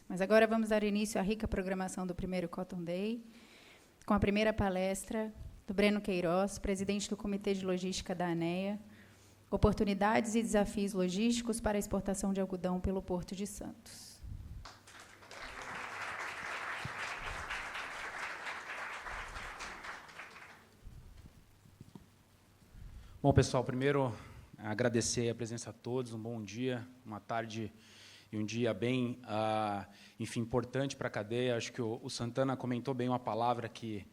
Mas agora vamos dar início à rica programação do primeiro Cotton Day, com a primeira palestra do Breno Queiroz, presidente do Comitê de Logística da ANEA, Oportunidades e Desafios Logísticos para a Exportação de Algodão pelo Porto de Santos. Bom, pessoal, primeiro agradecer a presença a todos, um bom dia, uma tarde e um dia bem, enfim, importante para a cadeia. Acho que o Santana comentou bem uma palavra que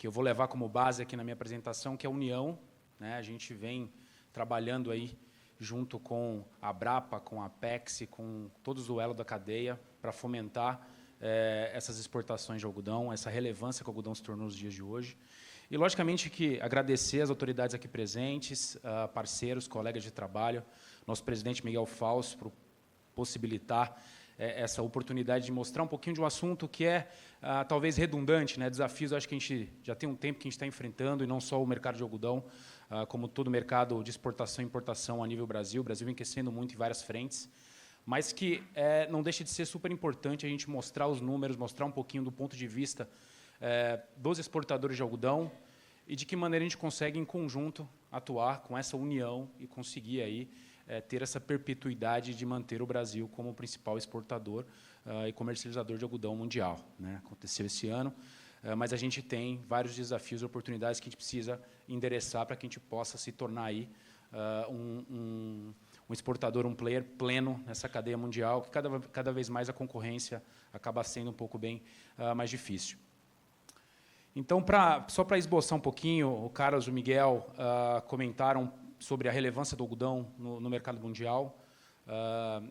eu vou levar como base aqui na minha apresentação, que é união, né? A gente vem trabalhando aí junto com a Abrapa, com a Apex, com todos o elo da cadeia, para fomentar essas exportações de algodão, essa relevância que o algodão se tornou nos dias de hoje. E, logicamente, que agradecer às autoridades aqui presentes, parceiros, colegas de trabalho, nosso presidente Miguel Fausto, por possibilitar essa oportunidade de mostrar um pouquinho de um assunto que é, talvez, redundante, né? Desafios, acho que a gente já tem um tempo que a gente está enfrentando, e não só o mercado de algodão, como todo o mercado de exportação e importação a nível Brasil. O Brasil vem crescendo muito em várias frentes, mas que não deixa de ser super importante a gente mostrar os números, mostrar um pouquinho do ponto de vista dos exportadores de algodão e de que maneira a gente consegue, em conjunto, atuar com essa união e conseguir aí, ter essa perpetuidade de manter o Brasil como o principal exportador e comercializador de algodão mundial, né? Aconteceu esse ano, mas a gente tem vários desafios e oportunidades que a gente precisa endereçar para que a gente possa se tornar aí, um exportador, um player pleno nessa cadeia mundial, que cada vez mais a concorrência acaba sendo um pouco bem mais difícil. Então, só para esboçar um pouquinho, o Carlos e o Miguel comentaram sobre a relevância do algodão no mercado mundial.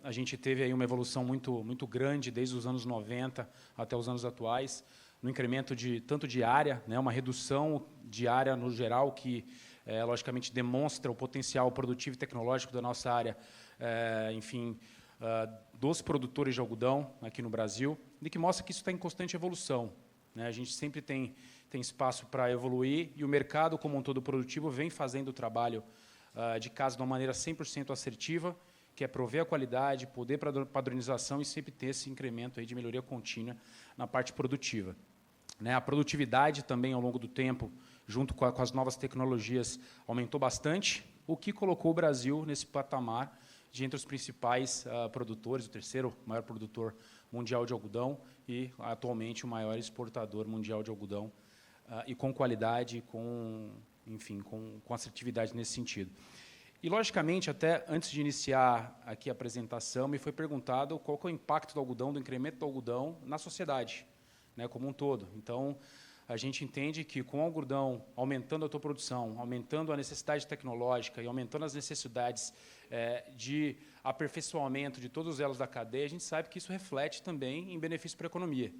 A gente teve aí uma evolução muito grande, desde os anos 90 até os anos atuais, no incremento tanto de área, né, uma redução de área no geral, que, logicamente, demonstra o potencial produtivo e tecnológico da nossa área, enfim, dos produtores de algodão aqui no Brasil, e que mostra que isso está em constante evolução, né? A gente sempre tem espaço para evoluir, e o mercado, como um todo produtivo, vem fazendo o trabalho de casa de uma maneira 100% assertiva, que é prover a qualidade, poder padronização e sempre ter esse incremento aí de melhoria contínua na parte produtiva, né? A produtividade também, ao longo do tempo, junto com as novas tecnologias, aumentou bastante, o que colocou o Brasil nesse patamar de entre os principais produtores, o terceiro maior produtor mundial de algodão e, atualmente, o maior exportador mundial de algodão, e com qualidade, enfim, com assertividade nesse sentido. E, logicamente, até antes de iniciar aqui a apresentação, me foi perguntado qual que é o impacto do algodão, do incremento do algodão na sociedade, né, como um todo. Então, a gente entende que, com o algodão aumentando a sua produção, aumentando a necessidade tecnológica e aumentando as necessidades de aperfeiçoamento de todos os elos da cadeia, a gente sabe que isso reflete também em benefício para a economia,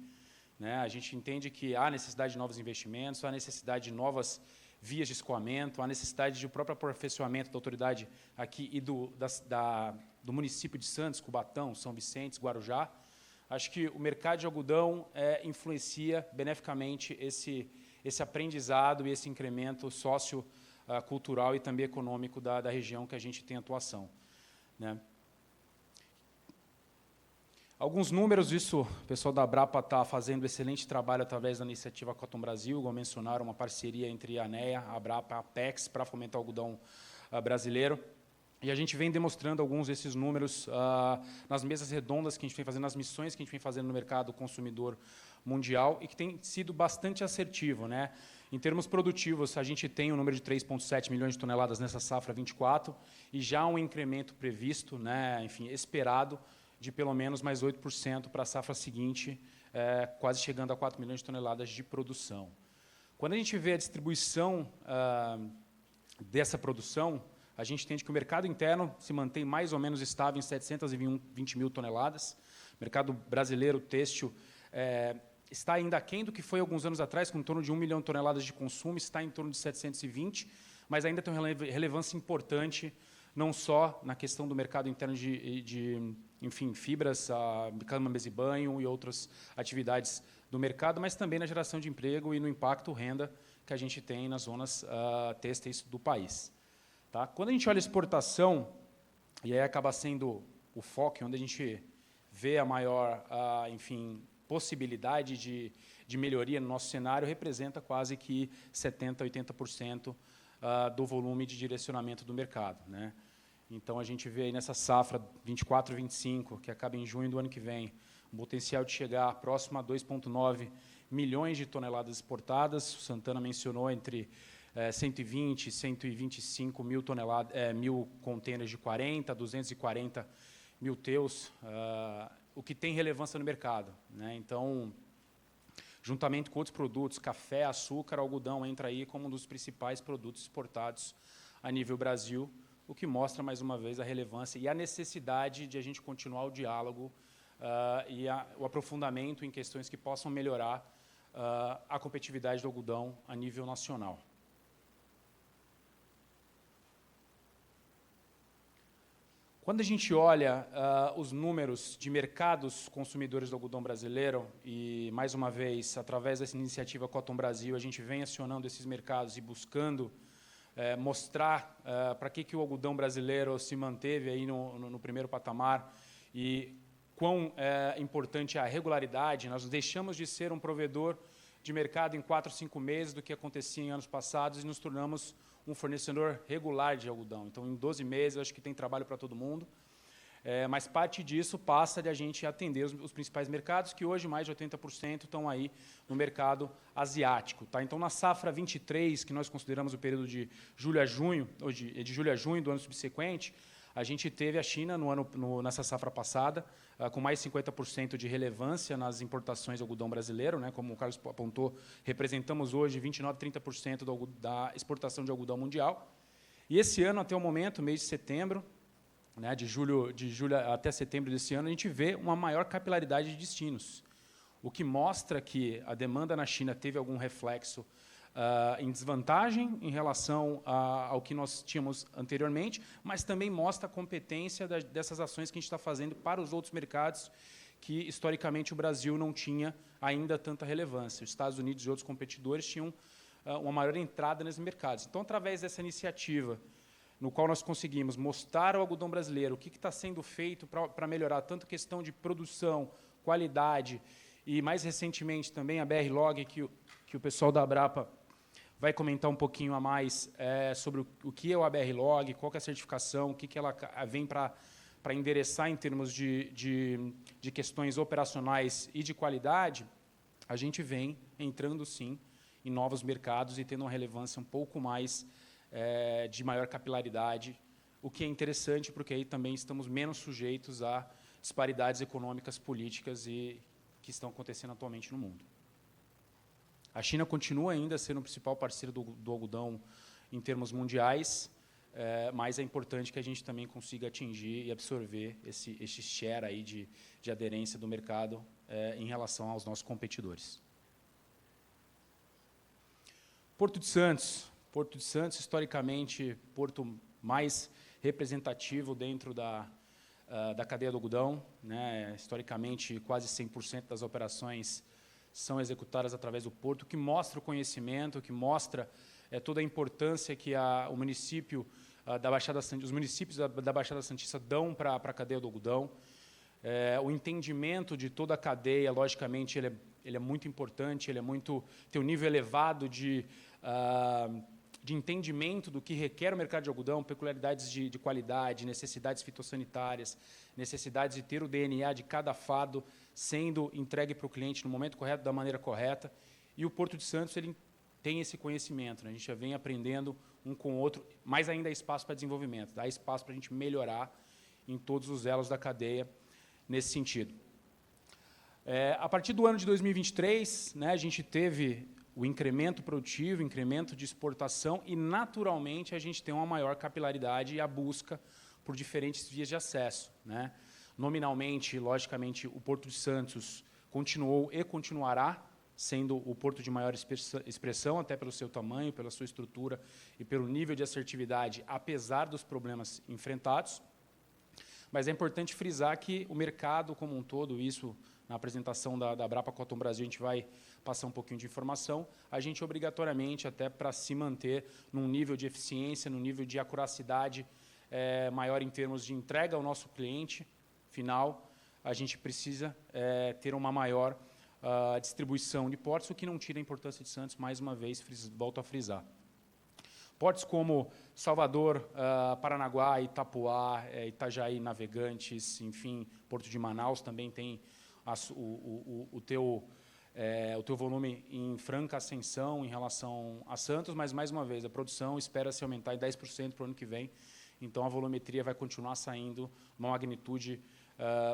né? A gente entende que há necessidade de novos investimentos, há necessidade de novas vias de escoamento, há necessidade de próprio aperfeiçoamento da autoridade aqui e do município de Santos, Cubatão, São Vicente, Guarujá. Acho que o mercado de algodão influencia beneficamente esse aprendizado e esse incremento sociocultural e também econômico da região que a gente tem atuação, né? Alguns números, isso, o pessoal da Abrapa está fazendo excelente trabalho através da iniciativa Cotton Brasil, como mencionaram, uma parceria entre a ANEA, a Abrapa e a Apex para fomentar o algodão brasileiro. E a gente vem demonstrando alguns desses números nas mesas redondas que a gente vem fazendo, nas missões que a gente vem fazendo no mercado consumidor mundial, e que tem sido bastante assertivo, né? Em termos produtivos, a gente tem um número de 3,7 milhões de toneladas nessa safra 24, e já um incremento previsto, né, enfim, esperado, de pelo menos mais 8% para a safra seguinte, quase chegando a 4 milhões de toneladas de produção. Quando a gente vê a distribuição dessa produção, a gente entende que o mercado interno se mantém mais ou menos estável em 720 mil toneladas. O mercado brasileiro têxtil está ainda aquém do que foi alguns anos atrás, com em torno de 1 milhão de toneladas de consumo, está em torno de 720, mas ainda tem uma relevância importante, não só na questão do mercado interno enfim, fibras, cama, mesa e banho e outras atividades do mercado, mas também na geração de emprego e no impacto renda que a gente tem nas zonas têxteis do país, tá? Quando a gente olha a exportação, e aí acaba sendo o foco, onde a gente vê a maior, enfim, possibilidade de melhoria no nosso cenário, representa quase que 70%, 80% do volume de direcionamento do mercado, né? Então, a gente vê aí nessa safra 24, 25, que acaba em junho do ano que vem, um potencial de chegar próximo a 2,9 milhões de toneladas exportadas. O Santana mencionou entre 120 e 125 mil contêineres de 40, 240 mil TEUs, o que tem relevância no mercado, né? Então, juntamente com outros produtos, café, açúcar, algodão, entra aí como um dos principais produtos exportados a nível Brasil, o que mostra, mais uma vez, a relevância e a necessidade de a gente continuar o diálogo e o aprofundamento em questões que possam melhorar a competitividade do algodão a nível nacional. Quando a gente olha os números de mercados consumidores do algodão brasileiro, e, mais uma vez, através dessa iniciativa Cotton Brasil, a gente vem acionando esses mercados e buscando mostrar para que o algodão brasileiro se manteve aí no primeiro patamar e quão importante é a regularidade. Nós deixamos de ser um provedor de mercado em 4, 5 meses do que acontecia em anos passados e nos tornamos um fornecedor regular de algodão. Então, em 12 meses, eu acho que tem trabalho para todo mundo. Mas parte disso passa de a gente atender os principais mercados, que hoje mais de 80% estão aí no mercado asiático. Tá? Então, na safra 23, que nós consideramos o período de julho a junho, ou de julho a junho do ano subsequente, a gente teve a China, nessa safra passada, com mais de 50% de relevância nas importações de algodão brasileiro, né? Como o Carlos apontou, representamos hoje 29%, 30% da exportação de algodão mundial. E esse ano, até o momento, mês de setembro, né, de julho até setembro desse ano, a gente vê uma maior capilaridade de destinos, o que mostra que a demanda na China teve algum reflexo em desvantagem em relação ao que nós tínhamos anteriormente, mas também mostra a competência dessas ações que a gente está fazendo para os outros mercados que, historicamente, o Brasil não tinha ainda tanta relevância. Os Estados Unidos e outros competidores tinham uma maior entrada nesses mercados. Então, através dessa iniciativa, no qual nós conseguimos mostrar ao algodão brasileiro o que está sendo feito para melhorar tanto a questão de produção, qualidade e, mais recentemente, também a BR-Log, que o pessoal da Abrapa vai comentar um pouquinho a mais sobre o que é o ABR-Log, qual que é a certificação, o que ela vem para endereçar em termos de questões operacionais e de qualidade. A gente vem entrando, sim, em novos mercados e tendo uma relevância um pouco mais de maior capilaridade, o que é interessante, porque aí também estamos menos sujeitos a disparidades econômicas, políticas que estão acontecendo atualmente no mundo. A China continua ainda sendo o principal parceiro do algodão em termos mundiais, mas é importante que a gente também consiga atingir e absorver esse share aí de aderência do mercado em relação aos nossos competidores. Porto de Santos, historicamente, porto mais representativo dentro da cadeia do algodão, né? Historicamente, quase 100% das operações são executadas através do porto, que mostra o conhecimento, que mostra toda a importância que o município os municípios da Baixada Santista dão para a cadeia do algodão. O entendimento de toda a cadeia, logicamente, ele é muito importante, tem um nível elevado de entendimento do que requer o mercado de algodão, peculiaridades de qualidade, necessidades fitossanitárias, necessidades de ter o DNA de cada fado sendo entregue para o cliente no momento correto, da maneira correta. E o Porto de Santos ele tem esse conhecimento, né? A gente já vem aprendendo um com o outro, mas ainda há espaço para desenvolvimento, há espaço para a gente melhorar em todos os elos da cadeia nesse sentido. A partir do ano de 2023, né, a gente teve o incremento produtivo, incremento de exportação e, naturalmente, a gente tem uma maior capilaridade e a busca por diferentes vias de acesso, né? Nominalmente, logicamente, o Porto de Santos continuou e continuará sendo o porto de maior expressão, até pelo seu tamanho, pela sua estrutura e pelo nível de assertividade, apesar dos problemas enfrentados. Mas é importante frisar que o mercado como um todo, isso na apresentação da Abrapa Cotton Brasil, a gente vai passar um pouquinho de informação, a gente obrigatoriamente, até para se manter num nível de eficiência, num nível de acuracidade maior em termos de entrega ao nosso cliente final, a gente precisa ter uma maior distribuição de portos, o que não tira a importância de Santos, mais uma vez, volto a frisar. Portos como Salvador, Paranaguá, Itapuá, Itajaí, Navegantes, enfim, Porto de Manaus também tem o teu volume em franca ascensão em relação a Santos, mas, mais uma vez, a produção espera-se aumentar em 10% para o ano que vem, então a volumetria vai continuar saindo uma magnitude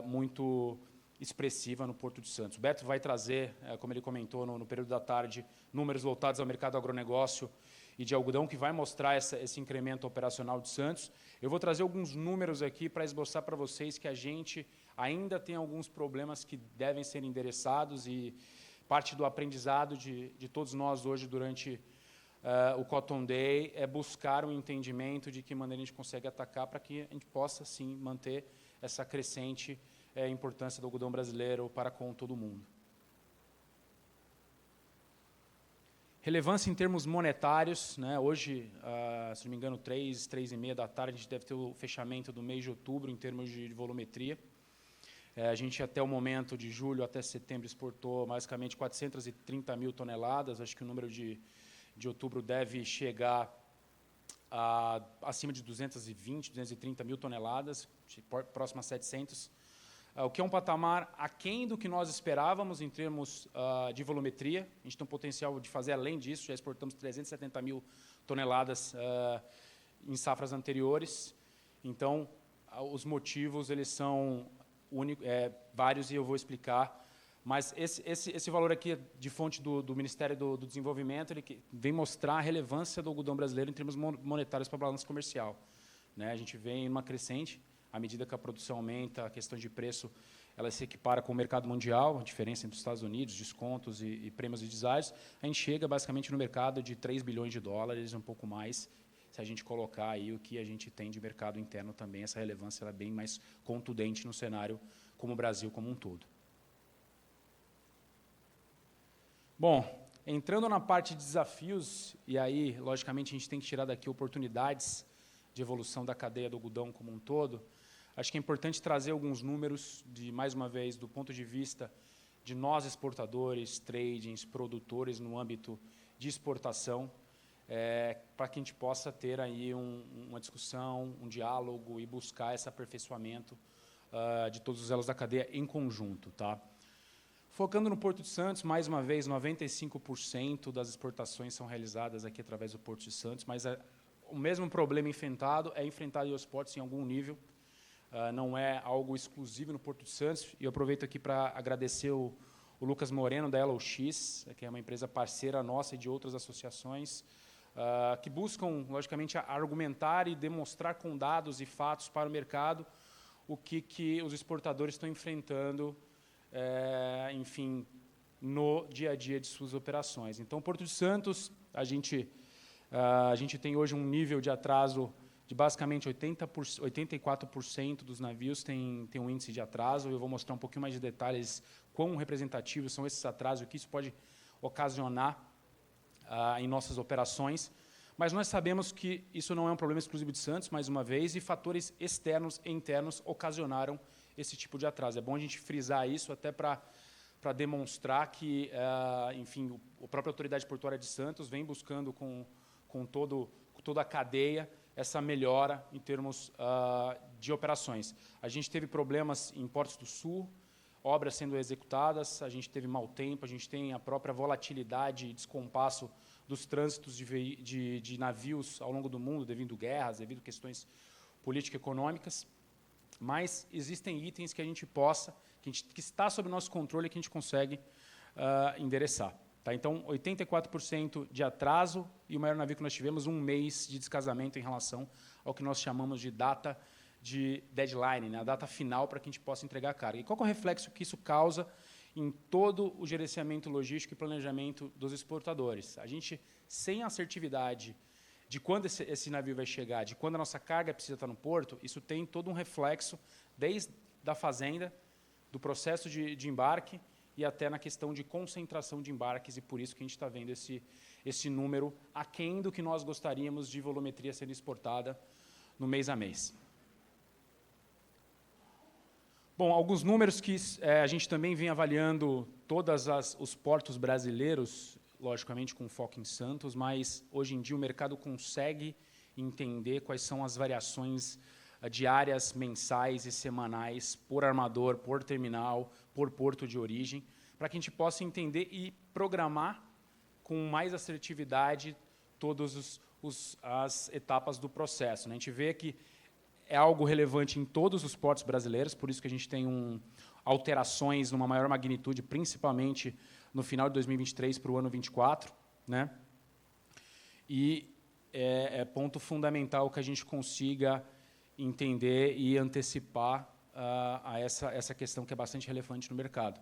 muito expressiva no Porto de Santos. O Beto vai trazer, como ele comentou no período da tarde, números voltados ao mercado agronegócio e de algodão, que vai mostrar esse incremento operacional de Santos. Eu vou trazer alguns números aqui para esboçar para vocês que a gente ainda tem alguns problemas que devem ser endereçados e parte do aprendizado de todos nós hoje durante o Cotton Day é buscar um entendimento de que maneira a gente consegue atacar para que a gente possa, sim, manter essa crescente importância do algodão brasileiro para com todo mundo. Relevância em termos monetários, né? Hoje, se não me engano, 3h30 da tarde, a gente deve ter o fechamento do mês de outubro em termos de volumetria. A gente, até o momento de julho até setembro, exportou basicamente 430 mil toneladas. Acho que o número de outubro deve chegar acima de 220, 230 mil toneladas, próximo a 700, o que é um patamar aquém do que nós esperávamos em termos de volumetria. A gente tem um potencial de fazer além disso, já exportamos 370 mil toneladas em safras anteriores. Então, os motivos eles são vários e eu vou explicar. Mas esse valor aqui é de fonte do Ministério do Desenvolvimento, ele vem mostrar a relevância do algodão brasileiro em termos monetários para a balança comercial. Né? A gente vem em uma crescente, à medida que a produção aumenta, a questão de preço ela se equipara com o mercado mundial, a diferença entre os Estados Unidos, descontos e prêmios e desários, a gente chega basicamente no mercado de 3 bilhões de dólares, um pouco mais, se a gente colocar aí o que a gente tem de mercado interno também, essa relevância ela é bem mais contundente no cenário como o Brasil como um todo. Bom, entrando na parte de desafios, e aí, logicamente, a gente tem que tirar daqui oportunidades de evolução da cadeia do algodão como um todo, acho que é importante trazer alguns números, mais uma vez, do ponto de vista de nós exportadores, tradings, produtores no âmbito de exportação, para que a gente possa ter aí uma discussão, um diálogo e buscar esse aperfeiçoamento de todos os elos da cadeia em conjunto. Tá? Focando no Porto de Santos, mais uma vez, 95% das exportações são realizadas aqui através do Porto de Santos, mas o mesmo problema enfrentado é enfrentado em outros portos em algum nível, não é algo exclusivo no Porto de Santos, e eu aproveito aqui para agradecer o Lucas Moreno, da LOX, que é uma empresa parceira nossa e de outras associações, que buscam, logicamente, argumentar e demonstrar com dados e fatos para o mercado o que os exportadores estão enfrentando, enfim, no dia a dia de suas operações. Então, Porto de Santos, a gente tem hoje um nível de atraso de basicamente 84% dos navios tem um índice de atraso. Eu vou mostrar um pouquinho mais de detalhes quão representativos são esses atrasos, o que isso pode ocasionar em nossas operações. Mas nós sabemos que isso não é um problema exclusivo de Santos, mais uma vez, e fatores externos e internos ocasionaram esse tipo de atraso. É bom a gente frisar isso até para demonstrar que, enfim, a própria Autoridade Portuária de Santos vem buscando com toda a cadeia essa melhora em termos de operações. A gente teve problemas em Portos do Sul, obras sendo executadas, a gente teve mau tempo, a gente tem a própria volatilidade e descompasso dos trânsitos de navios ao longo do mundo, devido guerras, devido questões político-econômicas, mas existem itens que a gente que está sob nosso controle e que a gente consegue endereçar. Tá? Então, 84% de atraso e o maior navio que nós tivemos, 1 mês de descasamento em relação ao que nós chamamos de data de deadline, né? A data final para que a gente possa entregar a carga. E qual é o reflexo que isso causa em todo o gerenciamento logístico e planejamento dos exportadores? A gente, sem assertividade de quando esse navio vai chegar, de quando a nossa carga precisa estar no porto, isso tem todo um reflexo desde a fazenda, do processo de embarque e até na questão de concentração de embarques, e por isso que a gente está vendo esse número aquém do que nós gostaríamos de volumetria sendo exportada no mês a mês. Bom, alguns números que a gente também vem avaliando todos os portos brasileiros, logicamente com foco em Santos, mas hoje em dia o mercado consegue entender quais são as variações diárias, mensais e semanais por armador, por terminal, por porto de origem, para que a gente possa entender e programar com mais assertividade todas as etapas do processo, né? A gente vê que é algo relevante em todos os portos brasileiros, por isso que a gente tem alterações numa maior magnitude, principalmente no final de 2023 para o ano 2024, né? E é ponto fundamental que a gente consiga entender e antecipar a essa questão que é bastante relevante no mercado.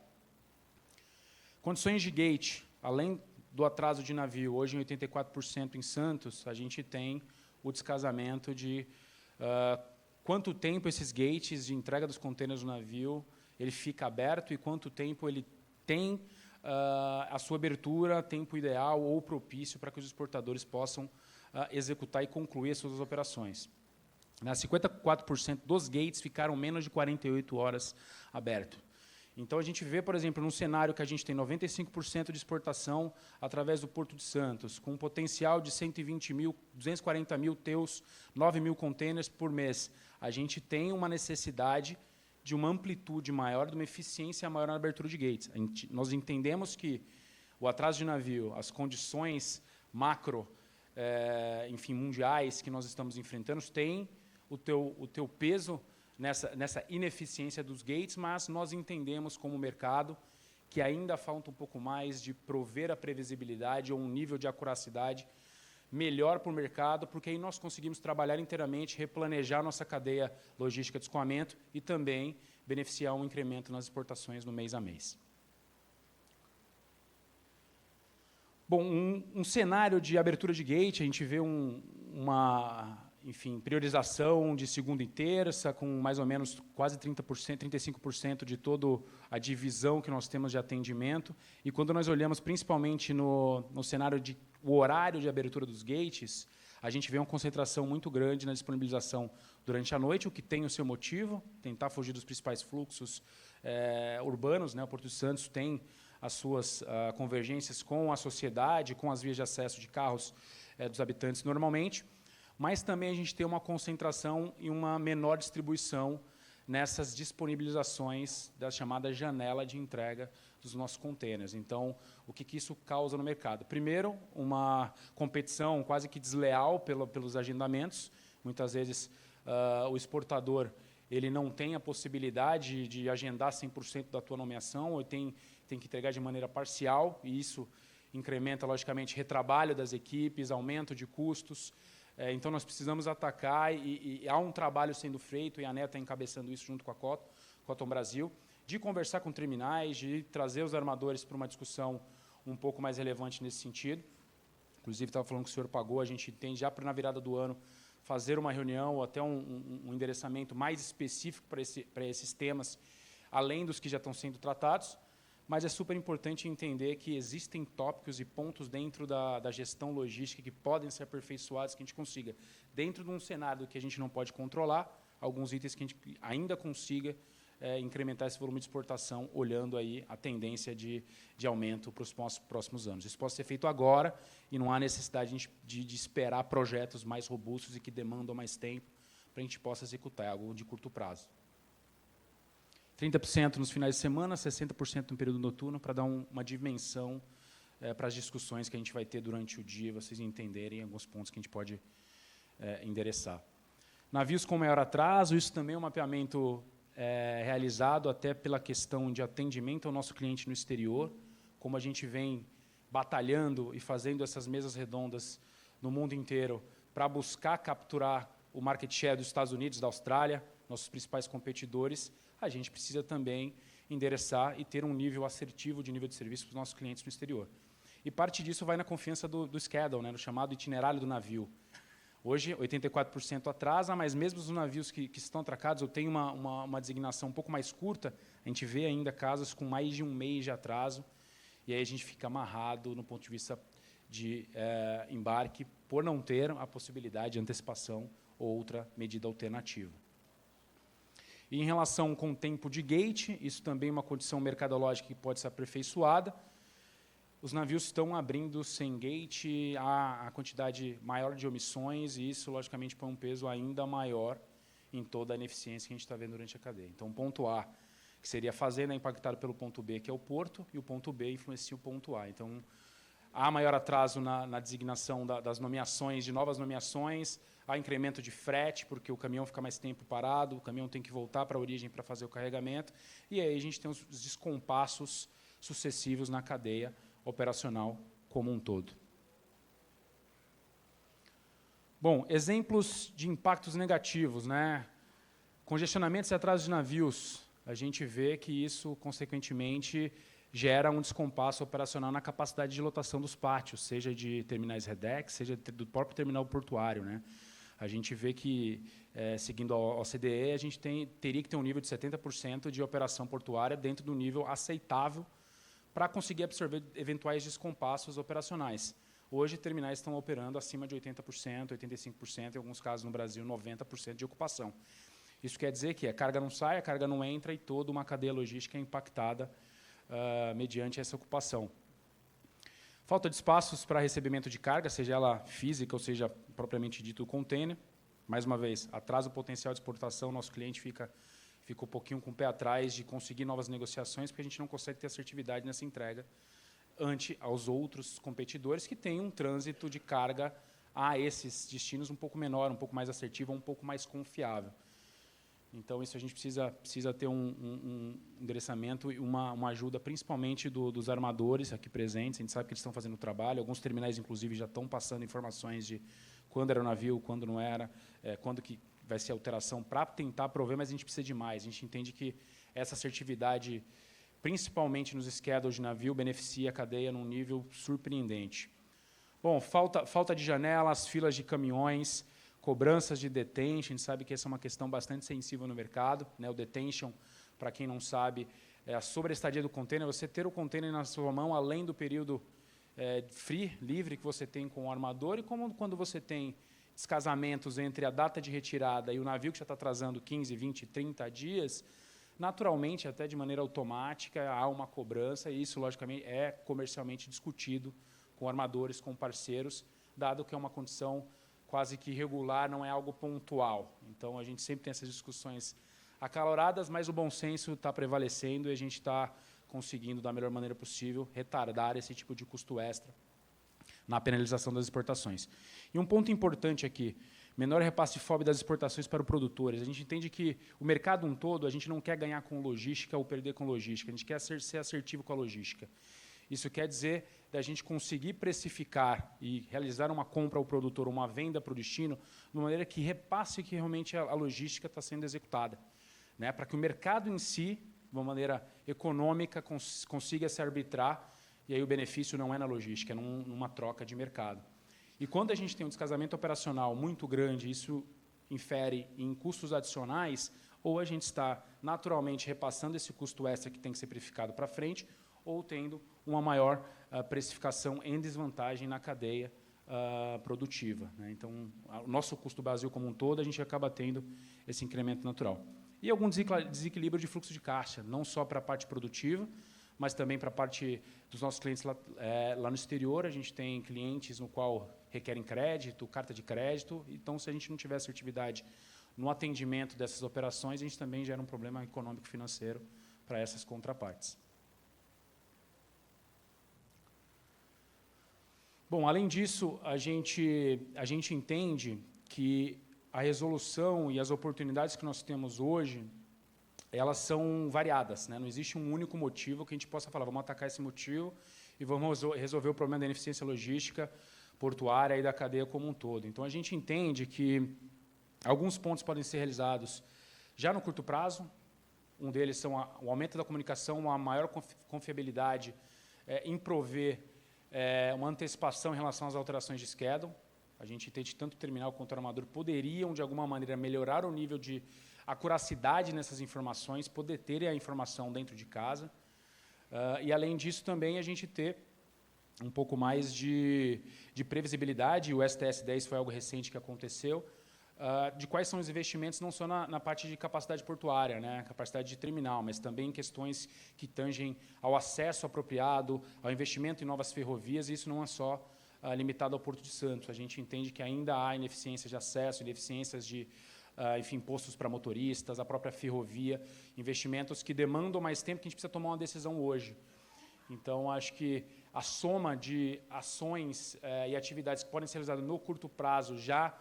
Condições de gate, além do atraso de navio, hoje em 84% em Santos, a gente tem o descasamento de quanto tempo esses gates de entrega dos contêineres no navio ele fica aberto e quanto tempo ele tem a sua abertura, tempo ideal ou propício para que os exportadores possam executar e concluir as suas operações. 54% dos gates ficaram menos de 48 horas abertos. Então, a gente vê, por exemplo, num cenário que a gente tem 95% de exportação através do Porto de Santos, com um potencial de 120 mil, 240 mil teus, 9 mil contêineres por mês. A gente tem uma necessidade de uma amplitude maior, de uma eficiência maior na abertura de gates. Nós entendemos que o atraso de navio, as condições macro, enfim, mundiais que nós estamos enfrentando, têm o teu peso nessa ineficiência dos gates, mas nós entendemos como mercado que ainda falta um pouco mais de prover a previsibilidade ou um nível de acuracidade melhor para o mercado, porque aí nós conseguimos trabalhar inteiramente, replanejar nossa cadeia logística de escoamento e também beneficiar um incremento nas exportações no mês a mês. Bom, um cenário de abertura de gate, a gente vê enfim, priorização de segunda e terça, com mais ou menos quase 30%, 35% de toda a divisão que nós temos de atendimento. E quando nós olhamos principalmente no cenário de o horário de abertura dos gates, a gente vê uma concentração muito grande na disponibilização durante a noite, o que tem o seu motivo, tentar fugir dos principais fluxos urbanos, né? O Porto de Santos tem as suas convergências com a sociedade, com as vias de acesso de carros dos habitantes normalmente, mas também a gente tem uma concentração e uma menor distribuição nessas disponibilizações da chamada janela de entrega dos nossos contêineres. Então, o que isso causa no mercado? Primeiro, uma competição quase que desleal pelos agendamentos. Muitas vezes, o exportador ele não tem a possibilidade de agendar 100% da tua nomeação, ou tem que entregar de maneira parcial, e isso incrementa, logicamente, retrabalho das equipes, aumento de custos. Então, nós precisamos atacar, e há um trabalho sendo feito, e a ANEA está encabeçando isso junto com a Cotton Brasil, de conversar com terminais, de trazer os armadores para uma discussão um pouco mais relevante nesse sentido. Inclusive, estava falando que o senhor pagou, a gente tem já na virada do ano fazer uma reunião ou até um endereçamento mais específico para esses temas, além dos que já estão sendo tratados, mas é super importante entender que existem tópicos e pontos dentro da gestão logística que podem ser aperfeiçoados, que a gente consiga, dentro de um cenário que a gente não pode controlar, alguns itens que a gente ainda consiga incrementar esse volume de exportação, olhando aí a tendência de aumento para os próximos anos. Isso pode ser feito agora e não há necessidade de esperar projetos mais robustos e que demandam mais tempo para a gente possa executar, é algo de curto prazo. 30% nos finais de semana, 60% no período noturno, para dar uma dimensão para as discussões que a gente vai ter durante o dia, vocês entenderem alguns pontos que a gente pode endereçar. Navios com maior atraso, isso também é um mapeamento realizado até pela questão de atendimento ao nosso cliente no exterior, como a gente vem batalhando e fazendo essas mesas redondas no mundo inteiro para buscar capturar o market share dos Estados Unidos, da Austrália, nossos principais competidores, a gente precisa também endereçar e ter um nível assertivo de nível de serviço para os nossos clientes no exterior. E parte disso vai na confiança do schedule, né, no chamado itinerário do navio. Hoje, 84% atrasa, mas mesmo os navios que estão atracados, eu tenho uma designação um pouco mais curta, a gente vê ainda casos com mais de um mês de atraso, e aí a gente fica amarrado no ponto de vista de embarque, por não ter a possibilidade de antecipação ou outra medida alternativa. E em relação com o tempo de gate, isso também é uma condição mercadológica que pode ser aperfeiçoada. Os navios estão abrindo sem gate, há a quantidade maior de omissões, e isso, logicamente, põe um peso ainda maior em toda a ineficiência que a gente está vendo durante a cadeia. Então, o ponto A, que seria a fazenda, é impactado pelo ponto B, que é o porto, e o ponto B influencia o ponto A. Então, há maior atraso na designação das nomeações, de novas nomeações, há incremento de frete, porque o caminhão fica mais tempo parado, o caminhão tem que voltar para a origem para fazer o carregamento, e aí a gente tem os descompassos sucessivos na cadeia operacional como um todo. Bom, exemplos de impactos negativos, né? Congestionamentos e atrasos de navios. A gente vê que isso, consequentemente, gera um descompasso operacional na capacidade de lotação dos pátios, seja de terminais REDEX, seja do próprio terminal portuário, né? A gente vê que, seguindo a OCDE, a gente teria que ter um nível de 70% de operação portuária dentro do nível aceitável para conseguir absorver eventuais descompassos operacionais. Hoje, terminais estão operando acima de 80%, 85%, em alguns casos no Brasil, 90% de ocupação. Isso quer dizer que a carga não sai, a carga não entra e toda uma cadeia logística é impactada mediante essa ocupação. Falta de espaços para recebimento de carga, seja ela física ou seja propriamente dito o container. Mais uma vez, atrasa o potencial de exportação, nosso cliente fica um pouquinho com o pé atrás de conseguir novas negociações, porque a gente não consegue ter assertividade nessa entrega ante aos outros competidores que têm um trânsito de carga a esses destinos um pouco menor, um pouco mais assertivo, um pouco mais confiável. Então, isso a gente precisa ter um endereçamento e uma ajuda, principalmente dos armadores aqui presentes. A gente sabe que eles estão fazendo o trabalho. Alguns terminais, inclusive, já estão passando informações de quando era o navio, quando não era, quando que vai ser a alteração, para tentar prover, mas a gente precisa de mais. A gente entende que essa assertividade, principalmente nos schedules de navio, beneficia a cadeia num nível surpreendente. Bom, falta de janelas, filas de caminhões, cobranças de detention. A gente sabe que essa é uma questão bastante sensível no mercado, né? O detention, para quem não sabe, é a sobreestadia do container, você ter o container na sua mão, além do período free, livre, que você tem com o armador, e como quando você tem descasamentos entre a data de retirada e o navio que já está atrasando 15, 20, 30 dias, naturalmente, até de maneira automática, há uma cobrança, e isso, logicamente, é comercialmente discutido com armadores, com parceiros, dado que é uma condição quase que regular, não é algo pontual. Então, a gente sempre tem essas discussões acaloradas, mas o bom senso está prevalecendo e a gente está conseguindo, da melhor maneira possível, retardar esse tipo de custo extra na penalização das exportações. E um ponto importante aqui, menor repasse de FOB das exportações para os produtores. A gente entende que o mercado um todo, a gente não quer ganhar com logística ou perder com logística, a gente quer ser assertivo com a logística. Isso quer dizer da gente conseguir precificar e realizar uma compra ao produtor, uma venda para o destino, de uma maneira que repasse que realmente a logística está sendo executada, né? Para que o mercado em si, de uma maneira econômica, consiga se arbitrar, e aí o benefício não é na logística, é numa troca de mercado. E quando a gente tem um descasamento operacional muito grande, isso infere em custos adicionais, ou a gente está naturalmente repassando esse custo extra que tem que ser precificado para frente, ou tendo uma maior precificação em desvantagem na cadeia produtiva, né? Então, o nosso custo Brasil como um todo, a gente acaba tendo esse incremento natural. E algum desequilíbrio de fluxo de caixa, não só para a parte produtiva, mas também para a parte dos nossos clientes lá no exterior. A gente tem clientes no qual requerem crédito, carta de crédito. Então, se a gente não tiver assertividade no atendimento dessas operações, a gente também gera um problema econômico-financeiro para essas contrapartes. Bom, além disso, a gente entende que a resolução e as oportunidades que nós temos hoje, elas são variadas, né? Não existe um único motivo que a gente possa falar, vamos atacar esse motivo e vamos resolver o problema da ineficiência logística portuária e da cadeia como um todo. Então, a gente entende que alguns pontos podem ser realizados já no curto prazo. Um deles são o aumento da comunicação, uma maior confiabilidade em prover uma antecipação em relação às alterações de schedule. A gente entende que tanto o terminal quanto o armador poderiam, de alguma maneira, melhorar o nível de acuracidade nessas informações, poder ter a informação dentro de casa. E, além disso, também a gente ter um pouco mais de previsibilidade. O STS 10 foi algo recente que aconteceu, de quais são os investimentos, não só na parte de capacidade portuária, né, capacidade de terminal, mas também em questões que tangem ao acesso apropriado, ao investimento em novas ferrovias, e isso não é só limitado ao Porto de Santos. A gente entende que ainda há ineficiências de acesso, ineficiências de enfim, impostos para motoristas, a própria ferrovia, investimentos que demandam mais tempo, que a gente precisa tomar uma decisão hoje. Então, acho que a soma de ações e atividades que podem ser realizadas no curto prazo, já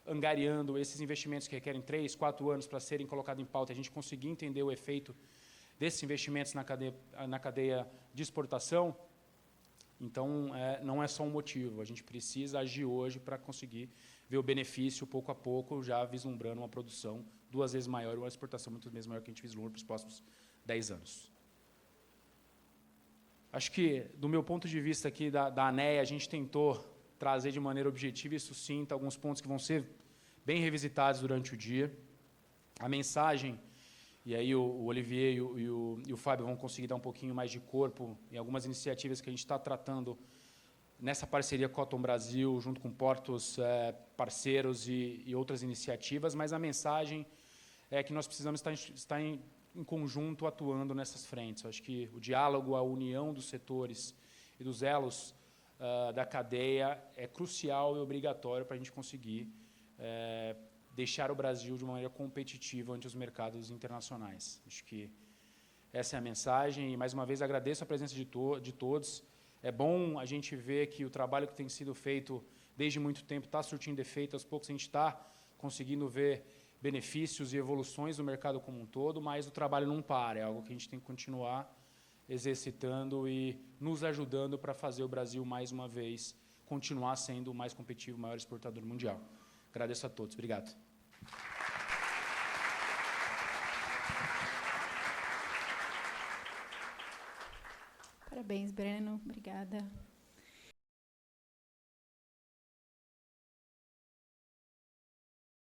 angariando esses investimentos que requerem 3, 4 anos para serem colocados em pauta, a gente conseguir entender o efeito desses investimentos na cadeia de exportação, então, não é só um motivo, a gente precisa agir hoje para conseguir ver o benefício, pouco a pouco, já vislumbrando uma produção 2 vezes maior e uma exportação muito vezes maior que a gente vislumbra para os próximos 10 anos. Acho que, do meu ponto de vista aqui da ANEA, a gente tentou trazer de maneira objetiva e sucinta alguns pontos que vão ser bem revisitados durante o dia. A mensagem, e aí o Olivier e o Fábio vão conseguir dar um pouquinho mais de corpo em algumas iniciativas que a gente está tratando nessa parceria Cotton Brasil, junto com portos parceiros e outras iniciativas, mas a mensagem é que nós precisamos estar em conjunto atuando nessas frentes. Eu acho que o diálogo, a união dos setores e dos elos da cadeia é crucial e obrigatório para a gente conseguir deixar o Brasil de uma maneira competitiva ante os mercados internacionais. Acho que essa é a mensagem e, mais uma vez, agradeço a presença de todos. É bom a gente ver que o trabalho que tem sido feito desde muito tempo está surtindo efeito, aos poucos a gente está conseguindo ver benefícios e evoluções do mercado como um todo, mas o trabalho não para, é algo que a gente tem que continuar exercitando e nos ajudando para fazer o Brasil, mais uma vez, continuar sendo o mais competitivo, o maior exportador mundial. Agradeço a todos. Obrigado. Parabéns, Breno. Obrigada.